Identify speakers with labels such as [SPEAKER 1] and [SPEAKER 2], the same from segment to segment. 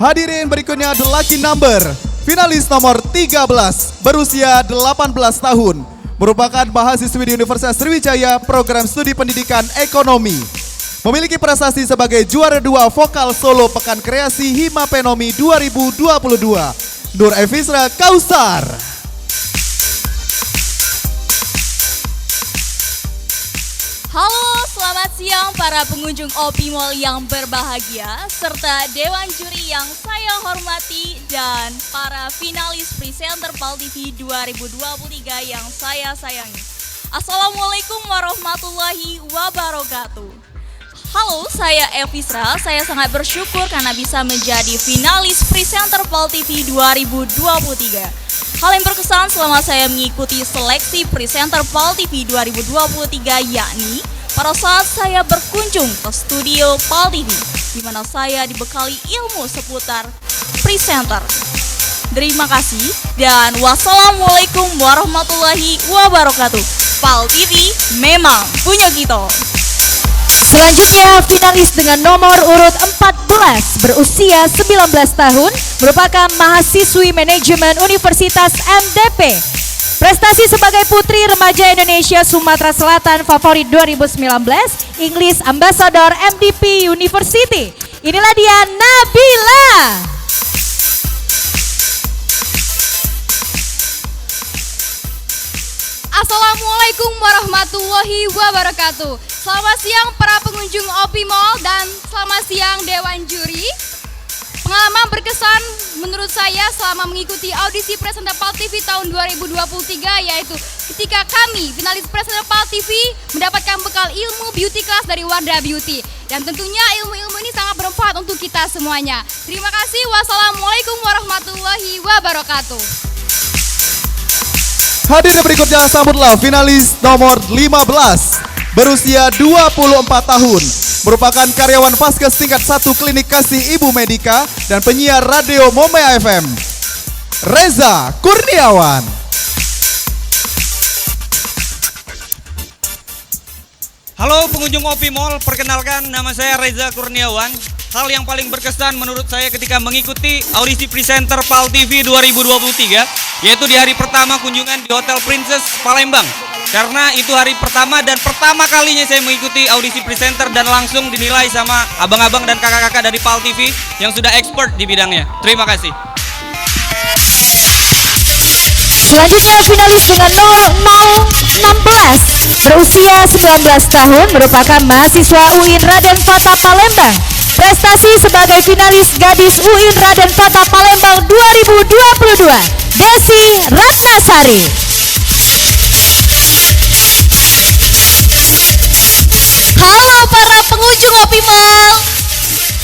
[SPEAKER 1] Hadirin berikutnya the lucky number. Finalis nomor 13 berusia 18 tahun. Merupakan mahasiswi di Universitas Sriwijaya program studi pendidikan ekonomi. Memiliki prestasi sebagai juara 2 vokal solo Pekan Kreasi Hima Penomi 2022. Nur Evisra Kausar.
[SPEAKER 2] Halo, selamat siang para pengunjung Opi Mall yang berbahagia, serta Dewan Juri yang saya hormati dan para finalis presenter PAL TV 2023 yang saya sayangi. Assalamualaikum warahmatullahi wabarakatuh. Halo, saya Evisra, saya sangat bersyukur karena bisa menjadi finalis presenter PAL TV 2023. Hal yang berkesan selama saya mengikuti seleksi presenter PAL TV 2023 yakni pada saat saya berkunjung ke studio PAL TV, di mana saya dibekali ilmu seputar presenter. Terima kasih dan wassalamualaikum warahmatullahi wabarakatuh. PAL TV memang punya kita.
[SPEAKER 3] Selanjutnya finalis dengan nomor urut 14 berusia 19 tahun merupakan mahasiswi manajemen Universitas MDP. Prestasi sebagai Putri Remaja Indonesia Sumatera Selatan Favorit 2019 English Ambassador MDP University. Inilah dia Nabila.
[SPEAKER 4] Assalamualaikum warahmatullahi wabarakatuh. Selamat siang para pengunjung Opi Mall dan selamat siang Dewan Juri. Pengalaman berkesan menurut saya selama mengikuti audisi presenter PAL TV tahun 2023 yaitu ketika kami finalis presenter PAL TV mendapatkan bekal ilmu beauty class dari Wardah Beauty. Dan tentunya ilmu-ilmu ini sangat bermanfaat untuk kita semuanya. Terima kasih. Wassalamualaikum warahmatullahi wabarakatuh.
[SPEAKER 1] Hadirin berikutnya sambutlah finalis nomor 15 berusia 24 tahun. Merupakan karyawan Vaskes tingkat 1 Klinik Kasih Ibu Medika dan penyiar radio Momea FM. Reza Kurniawan.
[SPEAKER 5] Halo pengunjung Opi Mall, perkenalkan nama saya Reza Kurniawan. Hal yang paling berkesan menurut saya ketika mengikuti audisi presenter PAL TV 2023 yaitu di hari pertama kunjungan di Hotel Princess Palembang. Karena itu hari pertama dan pertama kalinya saya mengikuti audisi presenter dan langsung dinilai sama abang-abang dan kakak-kakak dari PAL TV yang sudah expert di bidangnya. Terima kasih.
[SPEAKER 3] Selanjutnya finalis dengan nomor 16 berusia 19 tahun merupakan mahasiswa UIN Raden Fatah Palembang. Prestasi sebagai finalis gadis UIN Raden Fatah Palembang 2022 Desi Ratnasari.
[SPEAKER 4] Halo para pengunjung Opi Mall.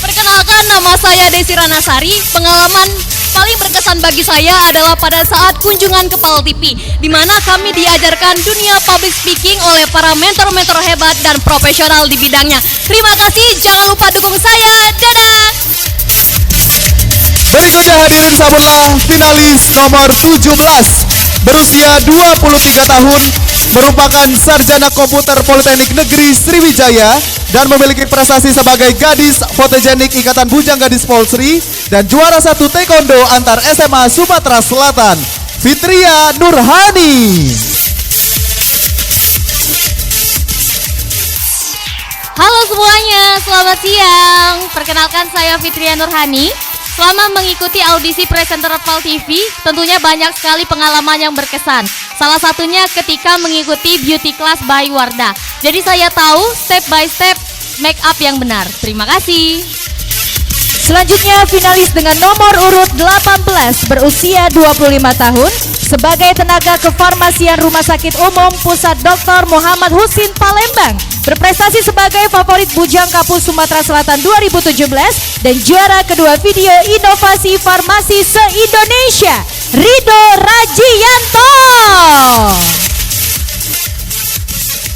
[SPEAKER 4] Perkenalkan nama saya Desi Ratnasari. Pengalaman paling berkesan bagi saya adalah pada saat kunjungan ke PAL TV, di mana kami diajarkan dunia public speaking oleh para mentor-mentor hebat dan profesional di bidangnya. Terima kasih, jangan lupa dukung saya. Dadah.
[SPEAKER 1] Berikutnya hadirin sambutlah finalis nomor 17 berusia 23 tahun, merupakan sarjana komputer Politeknik Negeri Sriwijaya dan memiliki prestasi sebagai gadis fotogenik Ikatan Bujang Gadis Polsri dan juara 1 taekwondo antar SMA Sumatera Selatan. Fitria Nurhani.
[SPEAKER 4] Halo semuanya, selamat siang. Perkenalkan saya Fitria Nurhani. Selama mengikuti audisi presenter PAL TV, tentunya banyak sekali pengalaman yang berkesan. Salah satunya ketika mengikuti beauty class by Wardah. Jadi saya tahu step by step make up yang benar. Terima kasih.
[SPEAKER 3] Selanjutnya finalis dengan nomor urut 18 berusia 25 tahun sebagai tenaga kefarmasian Rumah Sakit Umum Pusat Dr. Muhammad Husin Palembang. Berprestasi sebagai favorit Bujang Kapus Sumatera Selatan 2017 dan juara kedua video inovasi farmasi se-Indonesia, Rido Rajianto.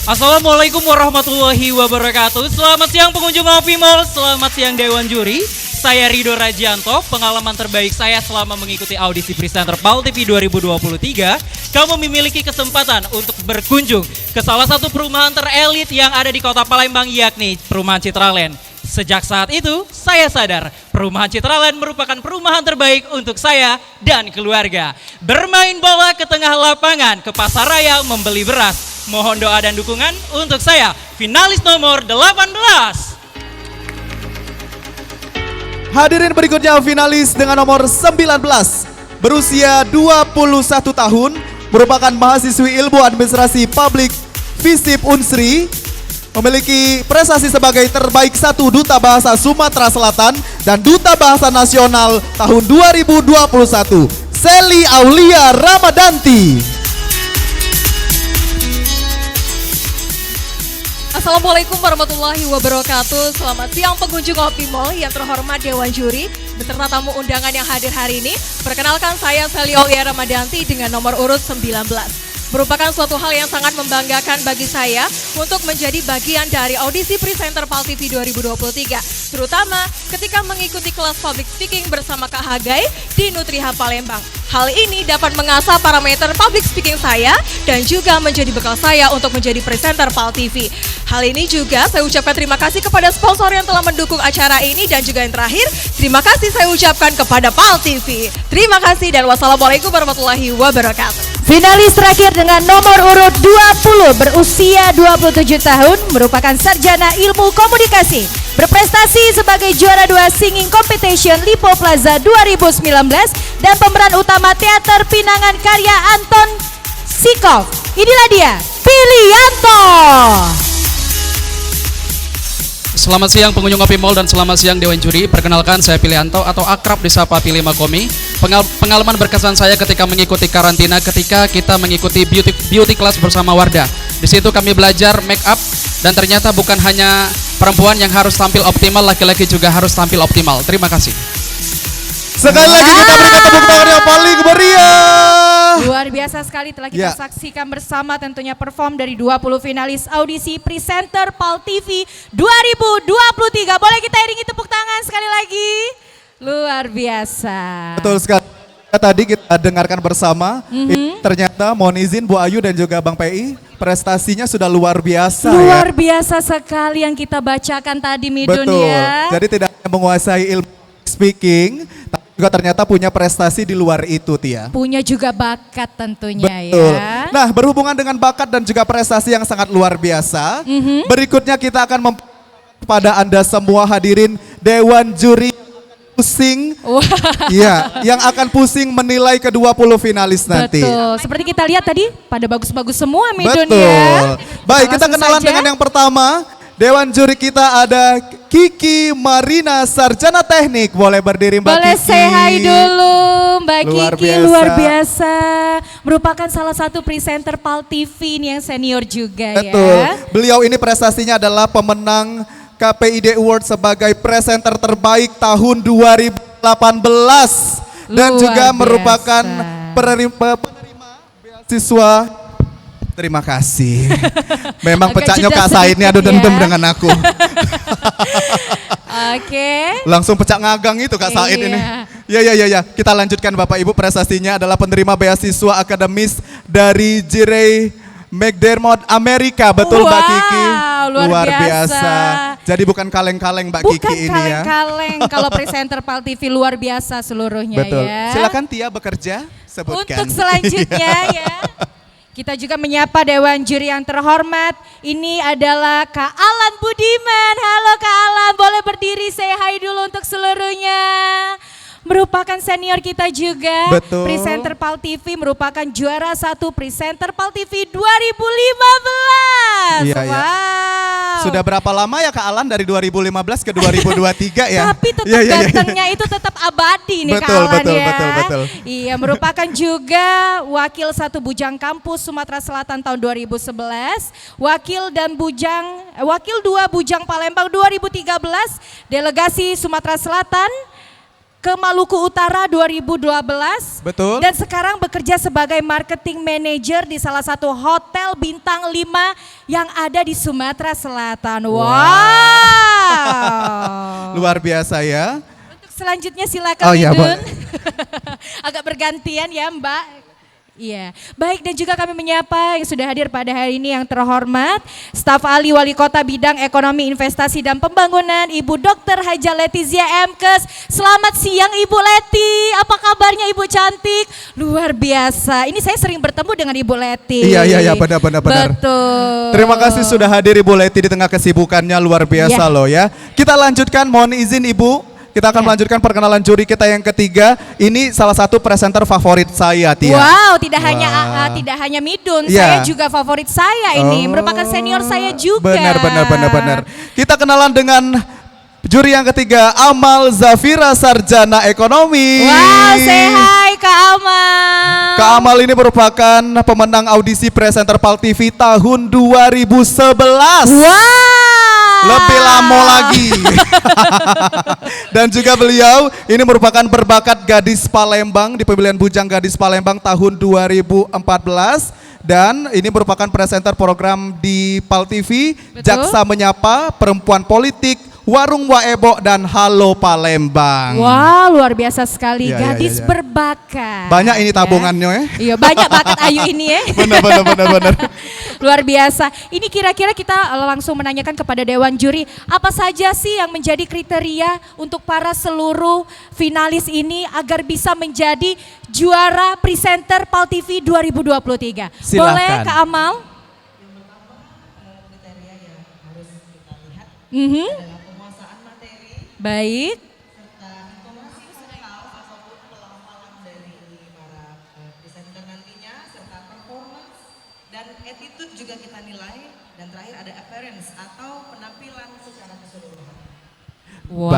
[SPEAKER 6] Assalamualaikum warahmatullahi wabarakatuh. Selamat siang pengunjung Opi Mall, selamat siang Dewan Juri. Saya Rido Rajianto. Pengalaman terbaik saya selama mengikuti audisi presenter PAL TV 2023, kamu memiliki kesempatan untuk berkunjung ke salah satu perumahan terelit yang ada di kota Palembang, yakni Perumahan Citraland. Sejak saat itu, saya sadar Perumahan Citraland merupakan perumahan terbaik untuk saya dan keluarga. Bermain bola ke tengah lapangan, ke pasar raya membeli beras. Mohon doa dan dukungan untuk saya, finalis nomor 18.
[SPEAKER 1] Hadirin berikutnya finalis dengan nomor 19, berusia 21 tahun, merupakan mahasiswi ilmu administrasi publik FISIP Unsri, memiliki prestasi sebagai terbaik 1 Duta Bahasa Sumatera Selatan dan Duta Bahasa Nasional tahun 2021, Seli Aulia Ramadanti.
[SPEAKER 7] Assalamualaikum warahmatullahi wabarakatuh. Selamat siang pengunjung Opi Mall yang terhormat Dewan Juri beserta tamu undangan yang hadir hari ini. Perkenalkan saya Seli Aulia Ramadanti dengan nomor urut 19. Merupakan suatu hal yang sangat membanggakan bagi saya untuk menjadi bagian dari audisi presenter PAL TV 2023. Terutama ketika mengikuti kelas public speaking bersama Kak Hagai di Nutriha Palembang. Hal ini dapat mengasah parameter public speaking saya dan juga menjadi bekal saya untuk menjadi presenter PAL TV. Hal ini juga saya ucapkan terima kasih kepada sponsor yang telah mendukung acara ini dan juga yang terakhir, terima kasih saya ucapkan kepada PAL TV. Terima kasih dan wassalamualaikum warahmatullahi wabarakatuh.
[SPEAKER 3] Finalis terakhir dengan nomor urut 20 berusia 27 tahun merupakan sarjana ilmu komunikasi. Berprestasi sebagai juara 2 Singing Competition Lipo Plaza 2019 dan pemeran utama teater Pinangan karya Anton Sikov. Inilah dia, Pilianto.
[SPEAKER 8] Selamat siang pengunjung Opi Mall dan selamat siang Dewan Juri. Perkenalkan saya Pilianto atau akrab disapa Pili Makomi. Pengalaman berkesan saya ketika mengikuti karantina ketika kita mengikuti beauty class bersama Wardah. Di situ kami belajar make up dan ternyata bukan hanya perempuan yang harus tampil optimal, laki-laki juga harus tampil optimal. Terima kasih.
[SPEAKER 1] Sekali lagi kita berikan tepuk tangan yang paling meriah.
[SPEAKER 3] Luar biasa sekali telah kita saksikan bersama tentunya perform dari 20 finalis audisi presenter PAL TV 2023. Boleh kita iringi tepuk tangan sekali lagi. Luar biasa.
[SPEAKER 1] Betul sekali. Tadi kita dengarkan bersama, ternyata mohon izin Bu Ayu dan juga Bang PI, prestasinya sudah luar biasa
[SPEAKER 3] Luar
[SPEAKER 1] ya.
[SPEAKER 3] biasa sekali yang kita bacakan tadi Midun
[SPEAKER 1] Betul,
[SPEAKER 3] ya.
[SPEAKER 1] jadi tidak hanya menguasai ilmu speaking, tapi juga ternyata punya prestasi di luar itu Tia.
[SPEAKER 3] Punya juga bakat tentunya
[SPEAKER 1] Betul.
[SPEAKER 3] ya.
[SPEAKER 1] Nah berhubungan dengan bakat dan juga prestasi yang sangat luar biasa, berikutnya kita akan kepada Anda semua hadirin Dewan Juri pusing, ya, yang akan pusing menilai ke-20 finalis nanti.
[SPEAKER 3] Betul, seperti kita lihat tadi pada bagus-bagus semua Midun
[SPEAKER 1] Betul.
[SPEAKER 3] ya.
[SPEAKER 1] Baik, kita
[SPEAKER 3] Langsung
[SPEAKER 1] kenalan
[SPEAKER 3] saja.
[SPEAKER 1] dengan yang pertama. Dewan Juri kita ada Kiki Marina, Sarjana Teknik. Boleh berdiri Mbak
[SPEAKER 3] Boleh
[SPEAKER 1] Kiki.
[SPEAKER 3] say hi dulu Mbak
[SPEAKER 1] Luar
[SPEAKER 3] Kiki,
[SPEAKER 1] biasa.
[SPEAKER 3] luar biasa. Merupakan salah satu presenter PAL TV ini yang senior juga
[SPEAKER 1] Betul.
[SPEAKER 3] ya.
[SPEAKER 1] Beliau ini prestasinya adalah pemenang KPID Award sebagai presenter terbaik tahun 2018 dan
[SPEAKER 3] Luar
[SPEAKER 1] juga
[SPEAKER 3] biasa.
[SPEAKER 1] merupakan penerima beasiswa. Terima kasih. Memang
[SPEAKER 3] Agak
[SPEAKER 1] pecahnya
[SPEAKER 3] jeda
[SPEAKER 1] Kak Said ini adu
[SPEAKER 3] sedikit
[SPEAKER 1] dendam
[SPEAKER 3] ya.
[SPEAKER 1] dengan aku.
[SPEAKER 3] Oke.
[SPEAKER 1] Langsung pecah ngagang itu Kak Said ini. Ya. Kita lanjutkan Bapak Ibu, prestasinya adalah penerima beasiswa akademis dari Jirey McDermott Amerika. Betul Mbak Kiki?
[SPEAKER 3] luar biasa.
[SPEAKER 1] Jadi bukan kaleng-kaleng Mbak
[SPEAKER 3] Bukan
[SPEAKER 1] Kiki ini ya.
[SPEAKER 3] kaleng-kaleng kalau presenter PAL TV luar biasa seluruhnya
[SPEAKER 1] Betul.
[SPEAKER 3] ya.
[SPEAKER 1] Silakan Tia bekerja, sebutkan.
[SPEAKER 3] Untuk selanjutnya ya. Kita juga menyapa Dewan Juri yang terhormat. Ini adalah Kak Alan Budiman. Halo Kak Alan, boleh berdiri say hi dulu untuk seluruhnya. Merupakan senior kita juga.
[SPEAKER 1] Betul.
[SPEAKER 3] Presenter PAL TV merupakan juara 1 presenter PAL TV 2015.
[SPEAKER 1] Iya, iya.
[SPEAKER 3] Wow.
[SPEAKER 1] Sudah berapa lama ya Kak Alan dari 2015 ke 2023 ya?
[SPEAKER 3] Tapi tetap
[SPEAKER 1] Iya.
[SPEAKER 3] gantengnya itu tetap abadi nih
[SPEAKER 1] Betul,
[SPEAKER 3] Kak Alan ya.
[SPEAKER 1] betul.
[SPEAKER 3] Iya, merupakan juga wakil 1 Bujang Kampus Sumatera Selatan tahun 2011, wakil 2 Bujang Palembang 2013, delegasi Sumatera Selatan ke Maluku Utara 2012.
[SPEAKER 1] Betul.
[SPEAKER 3] Dan sekarang bekerja sebagai marketing manager di salah satu hotel bintang 5 yang ada di Sumatera Selatan. Wow.
[SPEAKER 1] Luar biasa ya.
[SPEAKER 3] Untuk selanjutnya silakan
[SPEAKER 1] Oh, iya,
[SPEAKER 3] Midun.
[SPEAKER 1] boleh.
[SPEAKER 3] Agak bergantian ya Mbak. Iya, baik dan juga kami menyapa yang sudah hadir pada hari ini yang terhormat Staf Ahli Wali Kota Bidang Ekonomi Investasi dan Pembangunan Ibu Dr. Haja Letizia MKes. Selamat siang Ibu Leti, apa kabarnya Ibu cantik? Luar biasa, ini saya sering bertemu dengan Ibu Leti.
[SPEAKER 1] Iya, benar.
[SPEAKER 3] Betul.
[SPEAKER 1] Terima kasih sudah hadir Ibu Leti di tengah kesibukannya, luar biasa loh ya. Kita lanjutkan, mohon izin Ibu. Kita akan melanjutkan perkenalan juri kita yang ketiga. Ini salah satu presenter favorit saya, Tia.
[SPEAKER 3] Wow, tidak hanya Midun,
[SPEAKER 1] Ya.
[SPEAKER 3] saya juga favorit saya ini, merupakan senior saya juga.
[SPEAKER 1] Benar. Kita kenalan dengan juri yang ketiga, Amal Zafira Sarjana Ekonomi.
[SPEAKER 3] Wow, say hi Kak Amal.
[SPEAKER 1] Kak Amal ini merupakan pemenang audisi presenter PAL TV tahun 2011.
[SPEAKER 3] Wow.
[SPEAKER 1] Lebih lama lagi. Dan juga beliau ini merupakan berbakat gadis Palembang di pemilihan Bujang Gadis Palembang tahun 2014. Dan ini merupakan presenter program di PAL TV,
[SPEAKER 3] Betul.
[SPEAKER 1] Jaksa Menyapa, Perempuan Politik, Warung Waebo, dan Halo Palembang.
[SPEAKER 3] Wah, luar biasa sekali,
[SPEAKER 1] Iya,
[SPEAKER 3] gadis
[SPEAKER 1] iya.
[SPEAKER 3] berbakat.
[SPEAKER 1] Banyak ini tabungannya ya.
[SPEAKER 3] Iya, banyak bakat Ayu ini ya.
[SPEAKER 1] Benar.
[SPEAKER 3] Luar biasa. Ini kira-kira kita langsung menanyakan kepada Dewan Juri, apa saja sih yang menjadi kriteria untuk para seluruh finalis ini agar bisa menjadi juara presenter PAL TV 2023?
[SPEAKER 1] Silakan.
[SPEAKER 3] Boleh Kak Amal? Baik.
[SPEAKER 9] Dan attitude juga kita nilai, dan terakhir ada appearance atau penampilan secara keseluruhan.
[SPEAKER 3] Wow,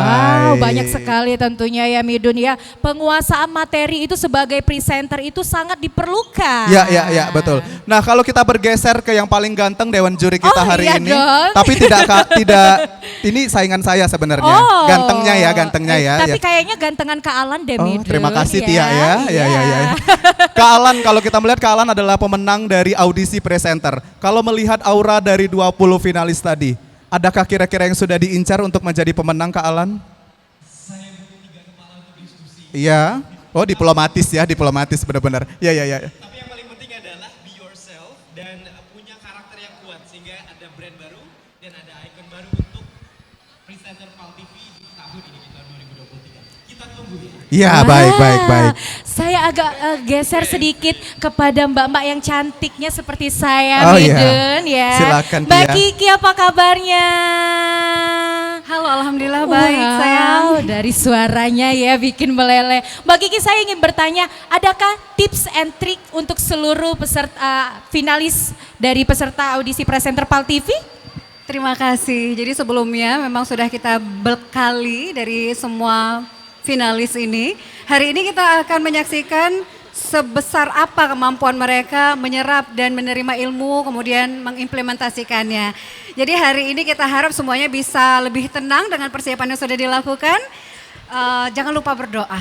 [SPEAKER 1] Baik.
[SPEAKER 3] banyak sekali tentunya ya Midun ya. Penguasaan materi itu sebagai presenter itu sangat diperlukan.
[SPEAKER 1] Ya, betul. Nah, kalau kita bergeser ke yang paling ganteng Dewan Juri kita
[SPEAKER 3] Oh,
[SPEAKER 1] hari
[SPEAKER 3] iya
[SPEAKER 1] ini,
[SPEAKER 3] dong.
[SPEAKER 1] tapi tidak ini saingan saya sebenarnya.
[SPEAKER 3] Oh.
[SPEAKER 1] Gantengnya ya.
[SPEAKER 3] Tapi
[SPEAKER 1] ya.
[SPEAKER 3] kayaknya gantengan Kak Alan deh
[SPEAKER 1] Oh,
[SPEAKER 3] Midun.
[SPEAKER 1] terima kasih
[SPEAKER 3] ya.
[SPEAKER 1] Tia ya. Ya. Kak Alan, kalau kita melihat Kak Alan adalah pemenang dari audisi presenter. Kalau melihat aura dari 20 finalis tadi, adakah kira-kira yang sudah diincar untuk menjadi pemenang Kak Alan? Saya butuh 3 kepala untuk diskusi. Iya. Oh, diplomatis benar-benar. Ya.
[SPEAKER 10] Tapi yang paling penting adalah be yourself dan punya karakter yang kuat sehingga ada brand baru dan ada icon baru untuk presenter PAL TV di tahun ini, di tahun 2023. Kita tunggu ya.
[SPEAKER 1] Iya, baik.
[SPEAKER 3] Saya agak geser sedikit kepada mbak-mbak yang cantiknya seperti saya,
[SPEAKER 1] Oh, iya.
[SPEAKER 3] Midun ya.
[SPEAKER 1] Silakan,
[SPEAKER 3] Mbak
[SPEAKER 1] Tia.
[SPEAKER 3] Kiki, apa kabarnya?
[SPEAKER 4] Halo, alhamdulillah baik
[SPEAKER 3] Wow,
[SPEAKER 4] sayang.
[SPEAKER 3] dari suaranya ya bikin meleleh. Mbak Kiki, saya ingin bertanya, adakah tips and trick untuk seluruh peserta finalis dari peserta audisi presenter PAL TV?
[SPEAKER 4] Terima kasih. Jadi sebelumnya memang sudah kita bekali dari semua finalis ini. Hari ini kita akan menyaksikan sebesar apa kemampuan mereka menyerap dan menerima ilmu kemudian mengimplementasikannya. Jadi hari ini kita harap semuanya bisa lebih tenang dengan persiapan yang sudah dilakukan. Jangan lupa berdoa.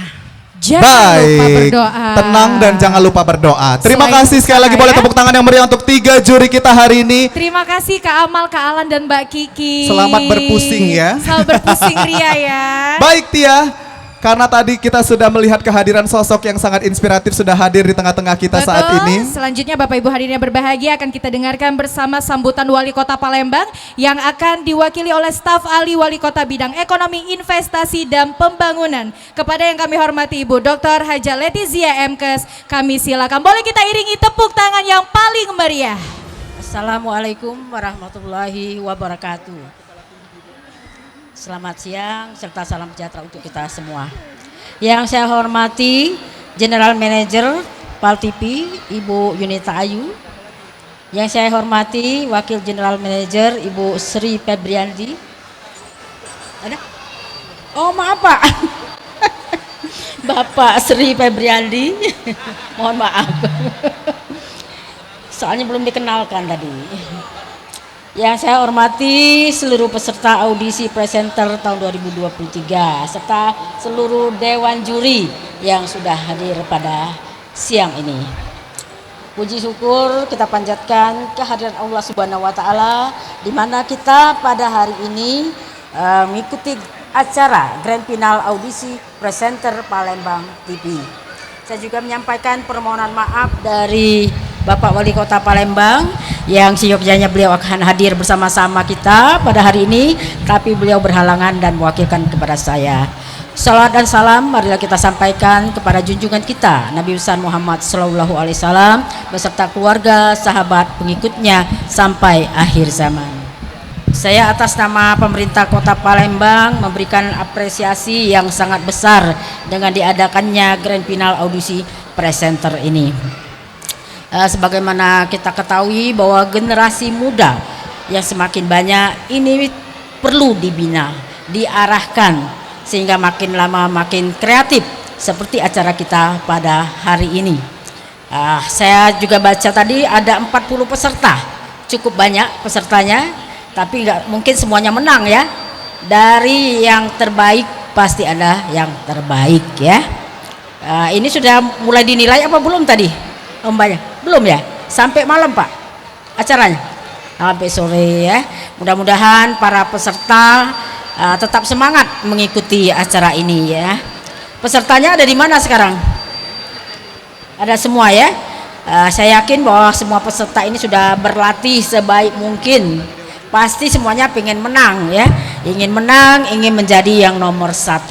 [SPEAKER 3] Jangan lupa
[SPEAKER 1] Baik,
[SPEAKER 3] berdoa.
[SPEAKER 1] tenang dan jangan lupa berdoa. Terima
[SPEAKER 3] Selain
[SPEAKER 1] kasih sekali lagi,
[SPEAKER 3] saya-
[SPEAKER 1] boleh tepuk tangan yang meriah untuk 3 juri kita hari ini.
[SPEAKER 3] Terima kasih Kak Amal, Kak Alan, dan Mbak Kiki.
[SPEAKER 1] Selamat berpusing ya.
[SPEAKER 3] Selamat berpusing Ria ya.
[SPEAKER 1] Baik Tia, karena tadi kita sudah melihat kehadiran sosok yang sangat inspiratif sudah hadir di tengah-tengah kita saat
[SPEAKER 3] Betul.
[SPEAKER 1] ini.
[SPEAKER 3] Selanjutnya Bapak Ibu hadirin yang berbahagia akan kita dengarkan bersama sambutan Wali Kota Palembang yang akan diwakili oleh staf ahli Wali Kota Bidang Ekonomi, Investasi, dan Pembangunan. Kepada yang kami hormati Ibu Dr. Haja Letizia MKes, kami silakan. Boleh kita iringi tepuk tangan yang paling meriah.
[SPEAKER 11] Assalamualaikum warahmatullahi wabarakatuh. Selamat siang serta salam sejahtera untuk kita semua. Yang saya hormati General Manager PAL TV Ibu Yunita Ayu. Yang saya hormati Wakil General Manager Ibu Sri Febriandi. Ada? Oh maaf Pak. Bapak Sri Febriandi. Mohon maaf. Soalnya belum dikenalkan tadi. Yang saya hormati seluruh peserta audisi presenter tahun 2023 serta seluruh dewan juri yang sudah hadir pada siang ini. Puji syukur kita panjatkan kehadiran Allah Subhanahu wa taala di mana kita pada hari ini mengikuti acara Grand Final Audisi Presenter Palembang TV. Saya juga menyampaikan permohonan maaf dari Bapak Wali Kota Palembang yang seyogyanya beliau akan hadir bersama-sama kita pada hari ini, tapi beliau berhalangan dan mewakilkan kepada saya. Salawat dan salam marilah kita sampaikan kepada junjungan kita Nabi besar Muhammad Sallallahu Alaihi Wasallam beserta keluarga, sahabat, pengikutnya sampai akhir zaman. Saya atas nama pemerintah Kota Palembang memberikan apresiasi yang sangat besar dengan diadakannya Grand Final Audisi Presenter ini. Sebagaimana kita ketahui bahwa generasi muda yang semakin banyak ini perlu dibina, diarahkan sehingga makin lama makin kreatif seperti acara kita pada hari ini. Saya juga baca tadi ada 40 peserta, cukup banyak pesertanya, tapi nggak mungkin semuanya menang ya. Dari yang terbaik pasti ada yang terbaik ya. Ini sudah mulai dinilai apa belum tadi Mbaknya? Belum ya? Sampai malam Pak acaranya? Sampai sore ya. Mudah-mudahan para peserta tetap semangat mengikuti acara ini ya. Pesertanya ada di mana sekarang? Ada semua ya. Saya yakin bahwa semua peserta ini sudah berlatih sebaik mungkin. Pasti semuanya pengen menang ya. Ingin menang, ingin menjadi yang nomor 1.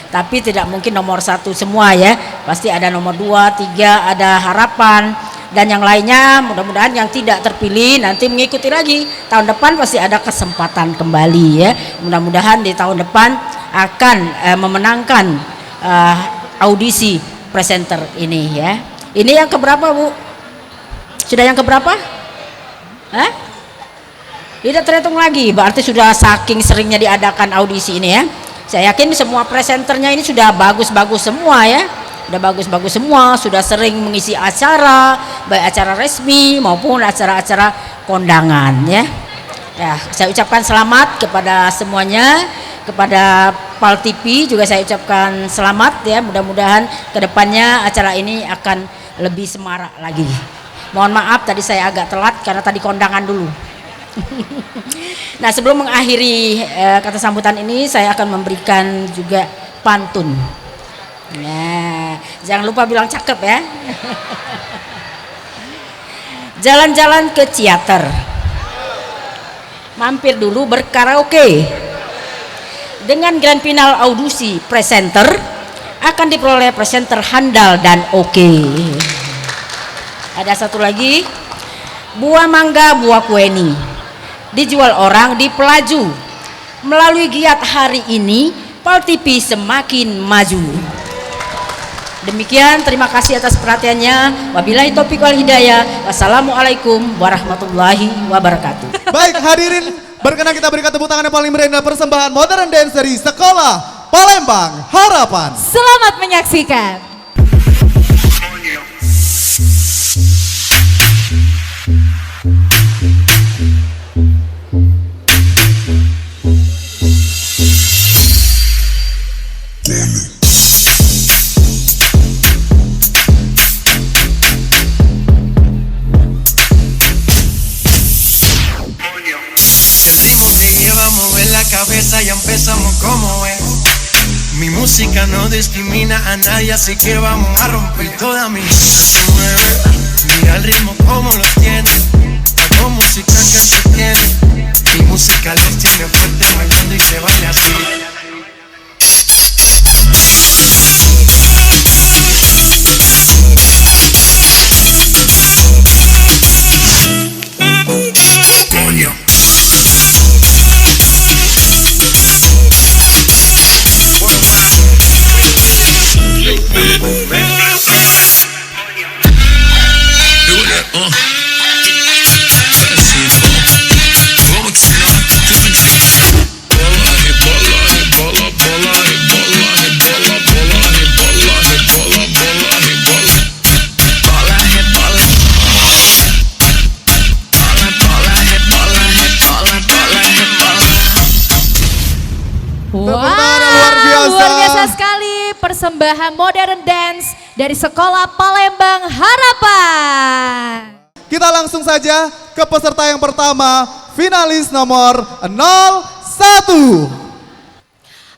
[SPEAKER 11] Tapi tidak mungkin nomor 1 semua ya. Pasti ada nomor 2, 3, ada harapan. Dan yang lainnya mudah-mudahan yang tidak terpilih nanti mengikuti lagi tahun depan, pasti ada kesempatan kembali ya. Mudah-mudahan di tahun depan akan memenangkan audisi presenter ini ya. Ini yang keberapa Bu? Sudah yang keberapa? Hah? Tidak terhitung lagi, berarti sudah saking seringnya diadakan audisi ini ya. Saya yakin semua presenternya ini sudah bagus-bagus semua ya. Sudah bagus-bagus semua, sudah sering mengisi acara, baik acara resmi maupun acara-acara kondangan ya. Ya, saya ucapkan selamat kepada semuanya, kepada PAL TV juga saya ucapkan selamat ya. Mudah-mudahan kedepannya acara ini akan lebih semarak lagi. Mohon maaf tadi saya agak telat karena tadi kondangan dulu. Nah, sebelum mengakhiri kata sambutan ini, saya akan memberikan juga pantun. Nah, jangan lupa bilang cakep ya. Jalan-jalan ke teater, mampir dulu berkaraoke. Dengan Grand Final Audisi Presenter akan diperoleh presenter handal dan oke. Ada satu lagi, buah mangga, buah kueni dijual orang di pelaju. Melalui giat hari ini, PAL TV semakin maju. Demikian, terima kasih atas perhatiannya. Wabillahi taufiq wal hidayah. Wassalamualaikum warahmatullahi wabarakatuh.
[SPEAKER 1] Baik hadirin, berkenan kita berikan tepuk tangan yang paling meriah persembahan Modern Dance dari Sekolah Palembang Harapan.
[SPEAKER 3] Selamat menyaksikan.
[SPEAKER 12] Ya empezamos como es. Mi música no discrimina a nadie, así que vamos a romper toda mi mira el ritmo como lo tiene, con música que se tiene. Mi música los tiene fuerte bailando y se baila así. Coño.
[SPEAKER 3] Luar biasa sekali persembahan Modern Dance dari Sekolah Palembang Harapan.
[SPEAKER 1] Kita langsung saja ke peserta yang pertama, finalis nomor 01.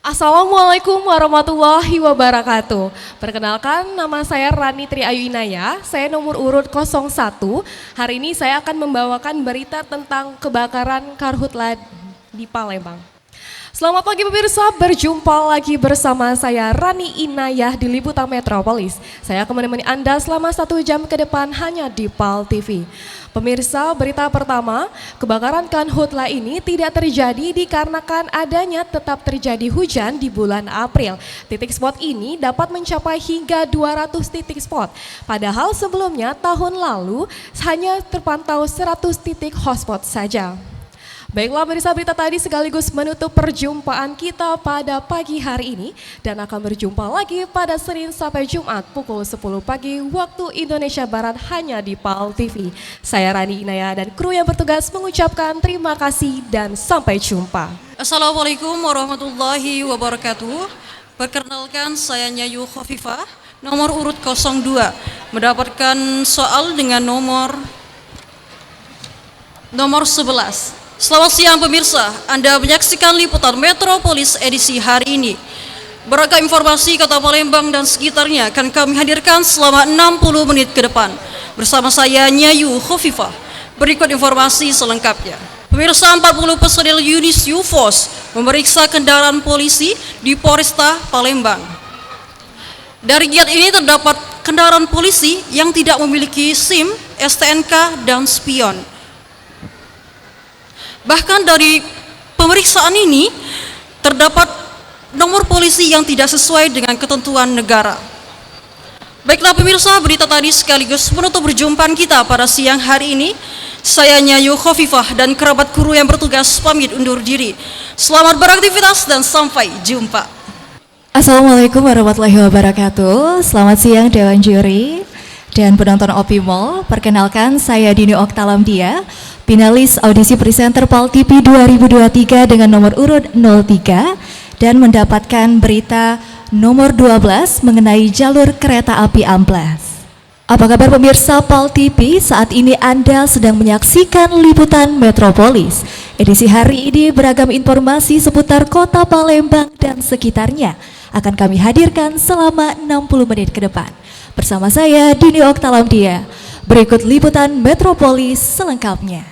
[SPEAKER 7] Assalamualaikum warahmatullahi wabarakatuh. Perkenalkan, nama saya Rani Triayu Inaya, saya nomor urut 01. Hari ini saya akan membawakan berita tentang kebakaran karhutla di Palembang. Selamat pagi pemirsa, berjumpa lagi bersama saya Rani Inayah di Liputan Metropolis. Saya akan menemani Anda selama 1 jam ke depan hanya di PAL TV. Pemirsa, berita pertama, kebakaran karhutla ini tidak terjadi dikarenakan adanya tetap terjadi hujan di bulan April. Titik spot ini dapat mencapai hingga 200 titik spot. Padahal sebelumnya tahun lalu hanya terpantau 100 titik hotspot saja. Baiklah pemirsa, berita tadi sekaligus menutup perjumpaan kita pada pagi hari ini dan akan berjumpa lagi pada Senin sampai Jumat pukul 10 pagi waktu Indonesia Barat hanya di PAL TV. Saya Rani Inaya dan kru yang bertugas mengucapkan terima kasih dan sampai jumpa.
[SPEAKER 13] Assalamualaikum warahmatullahi wabarakatuh. Perkenalkan, saya Nyayu Khofifah, nomor urut 02, mendapatkan soal dengan nomor 11. Selamat siang pemirsa, Anda menyaksikan Liputan Metropolis edisi hari ini. Beragam informasi Kota Palembang dan sekitarnya akan kami hadirkan selama 60 menit ke depan. Bersama saya Nyayu Khofifah. Berikut informasi selengkapnya. Pemirsa, 40 personil unit UFOS memeriksa kendaraan polisi di Polresta Palembang. Dari giat ini terdapat kendaraan polisi yang tidak memiliki SIM, STNK, dan spion. Bahkan dari pemeriksaan ini terdapat nomor polisi yang tidak sesuai dengan ketentuan negara. Baiklah pemirsa, berita tadi sekaligus menutup perjumpaan kita pada siang hari ini. Saya Nyayu Khofifah dan kerabat kru yang bertugas pamit undur diri. Selamat beraktivitas dan sampai jumpa.
[SPEAKER 3] Assalamualaikum warahmatullahi wabarakatuh. Selamat siang Dewan Juri dan penonton OP Mall. Perkenalkan, saya Dini Oktalamdia, finalis audisi presenter PAL TV 2023 dengan nomor urut 03 dan mendapatkan berita nomor 12 mengenai jalur kereta api amblas. Apa kabar pemirsa PAL TV? Saat ini Anda sedang menyaksikan Liputan Metropolis. Edisi hari ini beragam informasi seputar Kota Palembang dan sekitarnya akan kami hadirkan selama 60 menit ke depan. Bersama saya Dini Oktalamdia. Berikut Liputan Metropolis selengkapnya.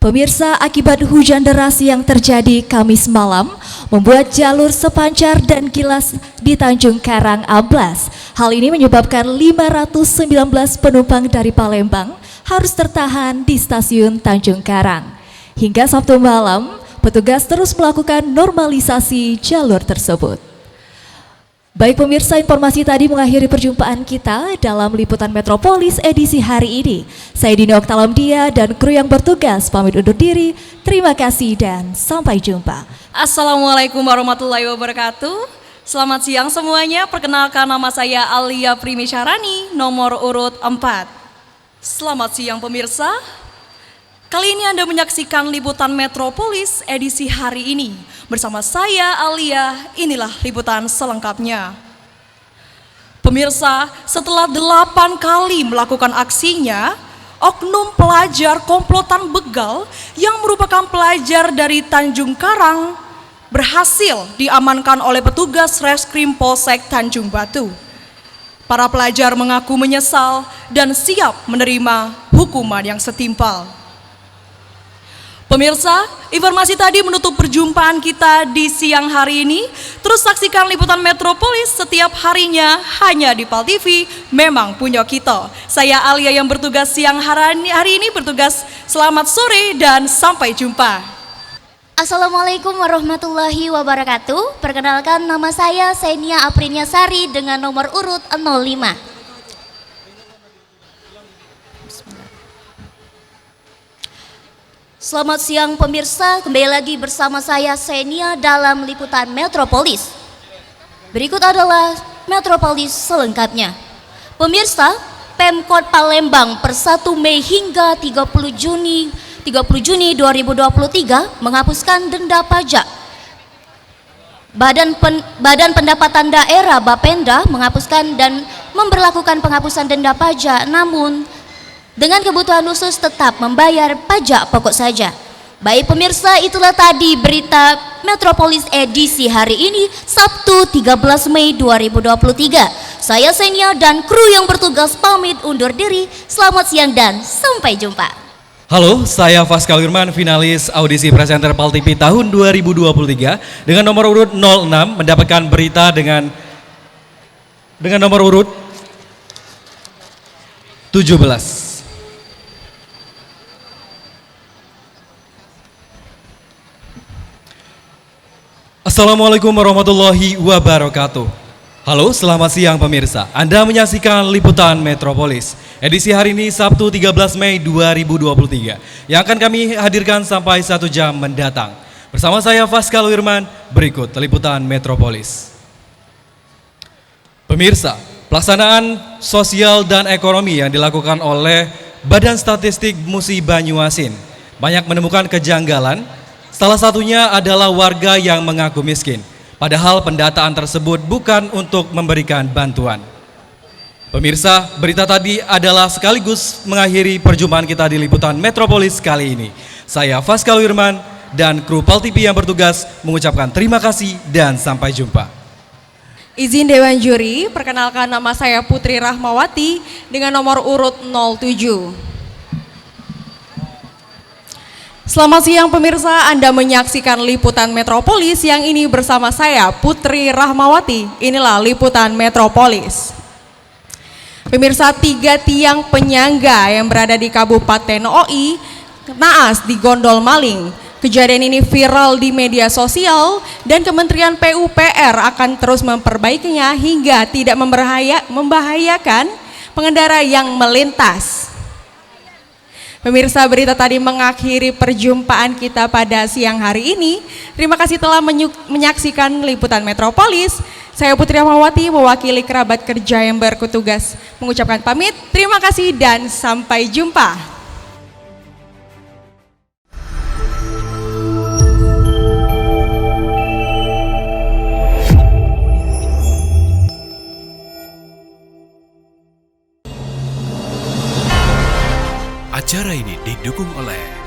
[SPEAKER 3] Pemirsa, akibat hujan deras yang terjadi Kamis malam membuat jalur sepancar dan kilas di Tanjung Karang amblas. Hal ini menyebabkan 519 penumpang dari Palembang harus tertahan di stasiun Tanjung Karang. Hingga Sabtu malam, petugas terus melakukan normalisasi jalur tersebut. Baik pemirsa, informasi tadi mengakhiri perjumpaan kita dalam Liputan Metropolis edisi hari ini. Saya Dini Oktalamdia dan kru yang bertugas pamit undur diri. Terima kasih dan sampai jumpa.
[SPEAKER 2] Assalamualaikum warahmatullahi wabarakatuh. Selamat siang semuanya, perkenalkan nama saya Alia Primisharani, nomor urut 4. Selamat siang pemirsa. Kali ini Anda menyaksikan Liputan Metropolis edisi hari ini. Bersama saya Alia, inilah liputan selengkapnya. Pemirsa, setelah 8 kali melakukan aksinya, oknum pelajar komplotan begal yang merupakan pelajar dari Tanjung Karang berhasil diamankan oleh petugas Reskrim Polsek Tanjung Batu. Para pelajar mengaku menyesal dan siap menerima hukuman yang setimpal. Pemirsa, informasi tadi menutup perjumpaan kita di siang hari ini. Terus saksikan Liputan Metropolis setiap harinya hanya di PAL TV, memang punya kita. Saya Alia yang bertugas siang hari ini bertugas selamat sore dan sampai jumpa.
[SPEAKER 14] Assalamualaikum warahmatullahi wabarakatuh. Perkenalkan, nama saya Senia Aprinia Sari dengan nomor urut 05. Selamat siang pemirsa, kembali lagi bersama saya Senia dalam Liputan Metropolis. Berikut adalah Metropolis selengkapnya. Pemirsa, Pemkot Palembang per 1 Mei hingga 30 Juni 2023 menghapuskan denda pajak. Badan Pendapatan Daerah Bapenda menghapuskan dan memberlakukan penghapusan denda pajak, namun dengan kebutuhan khusus tetap membayar pajak pokok saja. Baik pemirsa, itulah tadi berita Metropolis edisi hari ini, Sabtu 13 Mei 2023. Saya Senia dan kru yang bertugas pamit undur diri. Selamat siang dan sampai jumpa.
[SPEAKER 6] Halo, saya Faskal Wirman, finalis audisi presenter PAL TV tahun 2023 dengan nomor urut 06 mendapatkan berita dengan nomor urut 17. Assalamualaikum warahmatullahi wabarakatuh. Halo, selamat siang pemirsa. Anda menyaksikan liputan Metropolis. Edisi hari ini Sabtu 13 Mei 2023 yang akan kami hadirkan sampai 1 jam mendatang. Bersama saya Faskal Wirman, berikut liputan Metropolis. Pemirsa, pelaksanaan sosial dan ekonomi yang dilakukan oleh Badan Statistik Musi Banyuasin banyak menemukan kejanggalan. Salah satunya adalah warga yang mengaku miskin, padahal pendataan tersebut bukan untuk memberikan bantuan. Pemirsa, berita tadi adalah sekaligus mengakhiri perjumpaan kita di liputan Metropolis kali ini. Saya Faskal Wirman dan kru PAL TV yang bertugas mengucapkan terima kasih dan sampai jumpa.
[SPEAKER 7] Izin Dewan Juri, perkenalkan nama saya Putri Rahmawati dengan nomor urut 07. Selamat siang pemirsa, Anda menyaksikan liputan Metropolis yang ini bersama saya Putri Rahmawati. Inilah liputan Metropolis. Pemirsa, 3 tiang penyangga yang berada di Kabupaten OI naas di gondol maling. Kejadian ini viral di media sosial dan Kementerian PUPR akan terus memperbaikinya hingga tidak membahayakan pengendara yang melintas. Pemirsa, berita tadi mengakhiri perjumpaan kita pada siang hari ini. Terima kasih telah menyaksikan liputan Metropolis. Saya Putri Rahmawati mewakili kerabat kerja yang bertugas mengucapkan pamit. Terima kasih dan sampai jumpa.
[SPEAKER 15] Acara ini didukung oleh